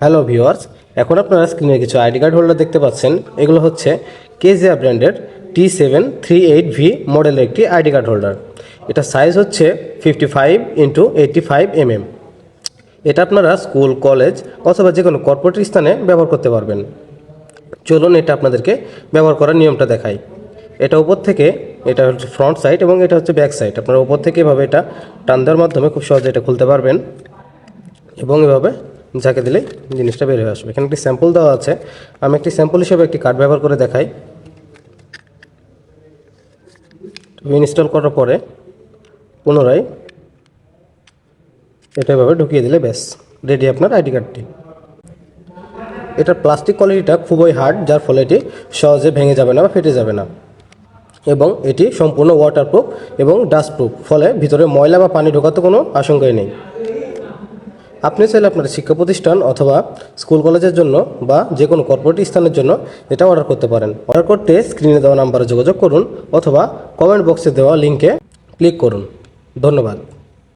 Hello viewers, এখন আপনারা স্ক্রিনে কিছু আইডি কার্ড হোল্ডার দেখতে পাচ্ছেন। এগুলো হচ্ছে কেজিয়া ব্র্যান্ডের T738V মডেলের একটি আইডি কার্ড হোল্ডার। এটা সাইজ হচ্ছে 55x85 mm। এটা আপনারা স্কুল, কলেজ অথবা যে কোনো কর্পোরেট স্থানে ব্যবহার করতে পারবেন। চলুন এটা আপনাদেরকে ব্যবহার করার নিয়মটা দেখাই। এটা উপর থেকে, এটা হচ্ছে ফ্রন্ট সাইড এবং এটা হচ্ছে ব্যাক সাইড। আপনারা উপর থেকে এভাবে এটা টান দেওয়ার মাধ্যমে খুব সহজে এটা খুলতে পারবেন এবং এভাবে ঝাঁকে দিলেই জিনিসটা বের হয়ে আসবে। এখানে একটি স্যাম্পল দেওয়া আছে, আমি একটি স্যাম্পল হিসেবে একটি কার্ড ব্যবহার করে দেখাই। ইনস্টল করার পরে পুনরায় এটা এভাবে ঢুকিয়ে দিলে ব্যাস রেডি আপনার আইডি কার্ডটি। এটার প্লাস্টিক কোয়ালিটিটা খুবই হার্ড, যার ফলে এটি সহজে ভেঙে যাবে না বা ফেটে যাবে না, এবং এটি সম্পূর্ণ ওয়াটারপ্রুফ এবং ডাস্টপ্রুফ, ফলে ভিতরে ময়লা বা পানি ঢোকাতে কোনো আশঙ্কাই নেই। আপনি চাইলে আপনার শিক্ষা প্রতিষ্ঠান অথবা স্কুল কলেজের জন্য বা যে কোনো কর্পোরেট স্থানের জন্য এটা অর্ডার করতে পারেন। অর্ডার করতে স্ক্রিনে দেওয়া নাম্বারে যোগাযোগ করুন অথবা কমেন্ট বক্সে দেওয়া লিঙ্কে ক্লিক করুন। ধন্যবাদ।